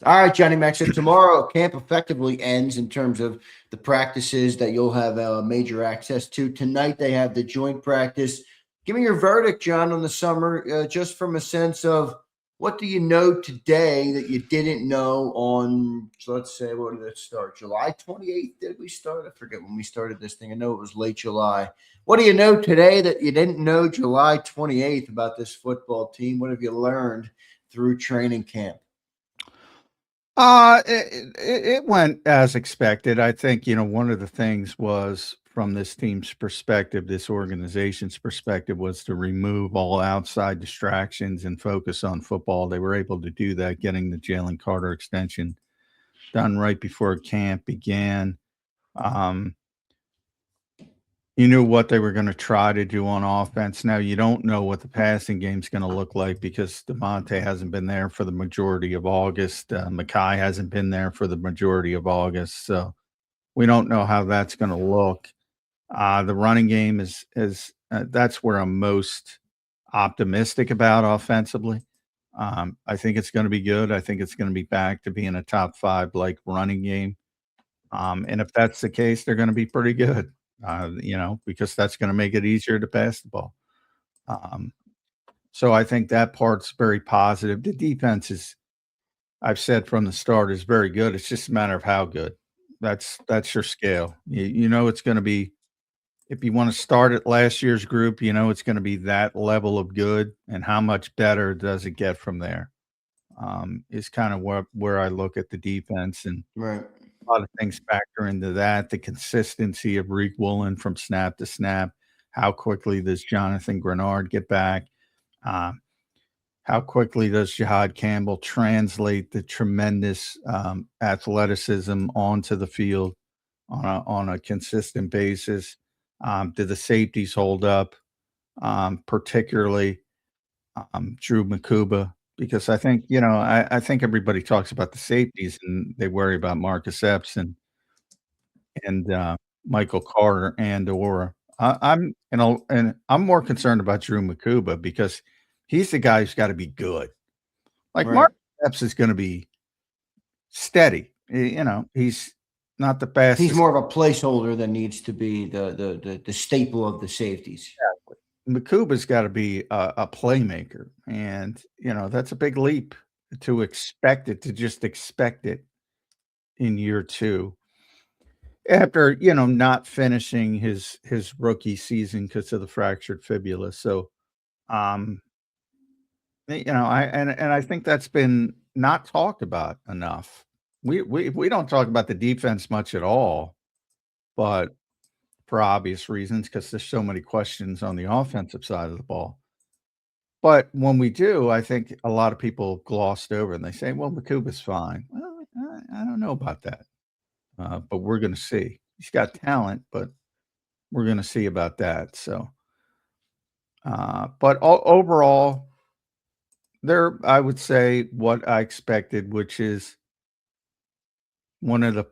All right, Johnny Mac. So tomorrow camp effectively ends in terms of the practices that you'll have major access to. Tonight they have the joint practice. Give me your verdict, John, on the summer, just from a sense of what do you know today that you didn't know on, so let's say, what did it start? July 28th, did we start? I forget when we started this thing. I know it was late July. What do you know today that you didn't know July 28th about this football team? What have you learned through training camp? It went as expected. I think, one of the things was from this team's perspective, this organization's perspective was to remove all outside distractions and focus on football. They were able to do that, getting the Jalen Carter extension done right before camp began. Um, you knew what they were going to try to do on offense. Now you don't know what the passing game's going to look like because Devontae hasn't been there for the majority of August. Mekhi hasn't been there for the majority of August, so we don't know how that's going to look. The running game is that's where I'm most optimistic about offensively. I think it's going to be good. I think it's going to be back to being a top five like running game. And if that's the case, they're going to be pretty good. Because that's going to make it easier to pass the ball. Um, so I think that part's very positive. The defense is, I've said from the start, is very good. It's just a matter of how good. That's your scale. You know it's going to be. If you want to start at last year's group, it's going to be that level of good, and how much better does it get from there? Is kind of where I look at the defense, and Right. a lot of things factor into that. The consistency of Reek Woolen from snap to snap. How quickly does Jonathan Grenard get back? Uh, how quickly does Jihad Campbell translate the tremendous athleticism onto the field on a consistent basis? Do the safeties hold up, particularly Drew Makuba? Because I think, I think everybody talks about the safeties and they worry about Marcus Epps and Michael Carter and/or and I'm more concerned about Drew Makuba because he's the guy who's gotta be good. Like, Right. Marcus Epps is gonna be steady. He's not the He's fastest. more of a placeholder than needs to be the staple of the safeties. Makuba's gotta be a playmaker, and, that's a big leap to just expect it in year 2 after, not finishing his rookie season because of the fractured fibula. So, um, I think that's been not talked about enough. We don't talk about the defense much at all, but for obvious reasons, because there's so many questions on the offensive side of the ball. But when we do, I think a lot of people glossed over and they say, "Well, Makuba's fine." Well, I don't know about that, but we're gonna see. He's got talent, but we're gonna see about that. So, but overall, they're, I would say, what I expected, which is one of the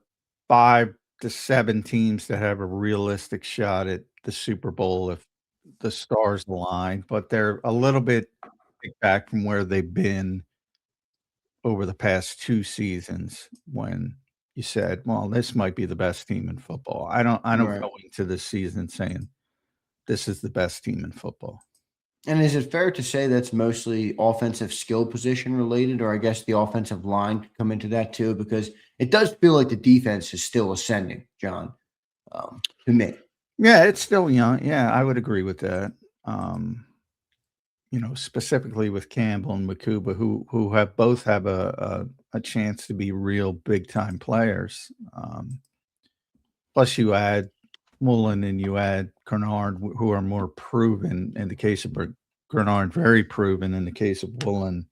5 to 7 teams that have a realistic shot at the Super Bowl if the stars align, but they're a little bit back from where they've been over the past 2 seasons when you said, "Well, this might be the best team in football." I don't Right. go into this season saying this is the best team in football. And is it fair to say that's mostly offensive skill position related, or I guess the offensive line could come into that too? Because it does feel like the defense is still ascending, John, to me. Yeah, it's still young. Yeah, I would agree with that. Um, specifically with Campbell and Makuba, who have a chance to be real big time players. Plus, you add Mullen and you add Grenard, who are more proven in the case of Grenard, very proven in the case of Woolen,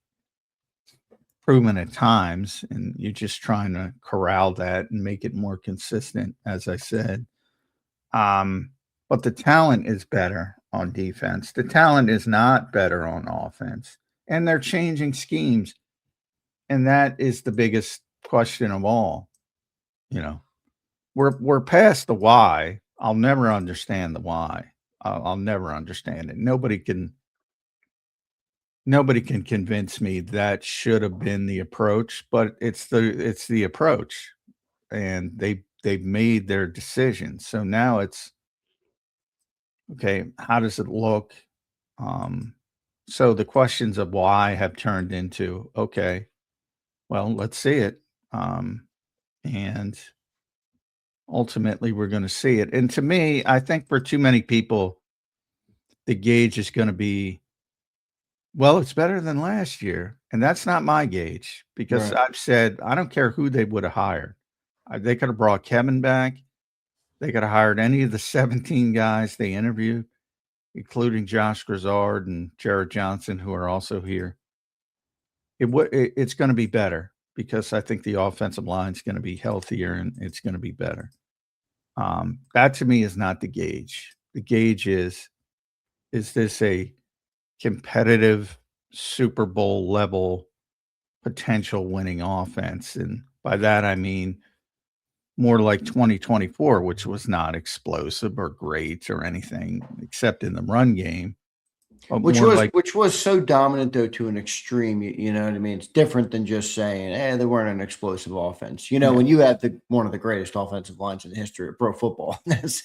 proven at times, and you're just trying to corral that and make it more consistent, as I said. Um, but the talent is better on defense. The talent is not better on offense. And they're changing schemes. And that is the biggest question of all. You know, we're past the why. I'll never understand the why. I'll never understand it. Nobody can nobody can convince me that should have been the approach, but it's the approach, and they've made their decision. So now it's okay. How does it look? So the questions of why have turned into okay. Well, let's see it, and ultimately we're going to see it. And to me, I think for too many people, the gauge is going to be, well, it's better than last year. And that's not my gauge because Right. I've said, I don't care who they would have hired. They could have brought Kevin back. They could have hired any of the 17 guys they interviewed, including Josh Grizzard and Jared Johnson, who are also here. It's going to be better because I think the offensive line is going to be healthier and it's going to be better. That to me is not the gauge. The gauge is this a competitive Super Bowl level potential winning offense? And by that, I mean more like 2024, which was not explosive or great or anything except in the run game. Which More was like, which was so dominant though to an extreme. You know what I mean? It's different than just saying, they weren't an explosive offense. You know, yeah, when you have one of the greatest offensive lines in the history of pro football, that's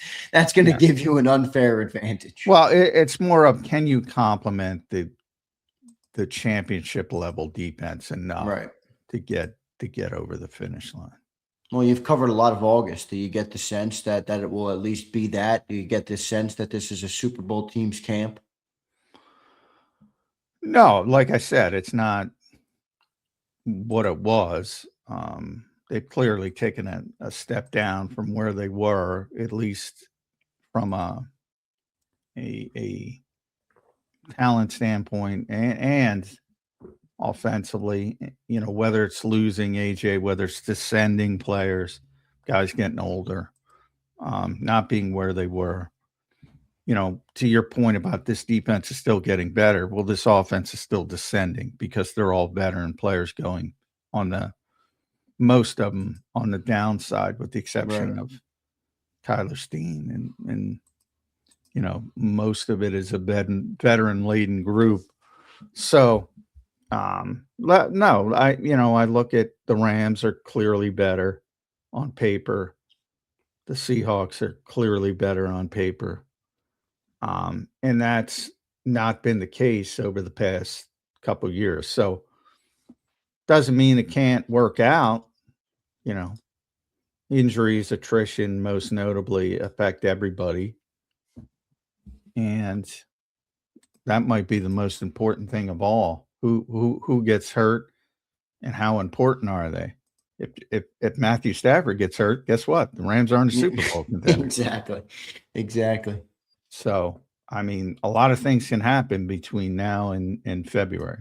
going to yeah. give you an unfair advantage. Well, it's more of can you complement the championship level defense enough Right. to get over the finish line? Well, you've covered a lot of August. Do you get the sense that it will at least be that? Do you get the sense that this is a Super Bowl team's camp? No, like I said, it's not what it was. They've clearly taken a step down from where they were, at least from a talent standpoint and offensively. You know, whether it's losing AJ, whether it's descending players, guys getting older, not being where they were. You know, to your point about this defense is still getting better. Well, this offense is still descending because they're all veteran players going on most of them on the downside, with the Right. exception of Tyler Steen. And you know, most of it is a veteran laden group. So, no, I look at the Rams are clearly better on paper. The Seahawks are clearly better on paper. And that's not been the case over the past couple years. So doesn't mean it can't work out. You know, injuries, attrition, most notably affect everybody. And that might be the most important thing of all. Who gets hurt and how important are they? If Matthew Stafford gets hurt, guess what? The Rams aren't a Super Bowl contender. Exactly. Exactly. So, I mean, a lot of things can happen between now and February.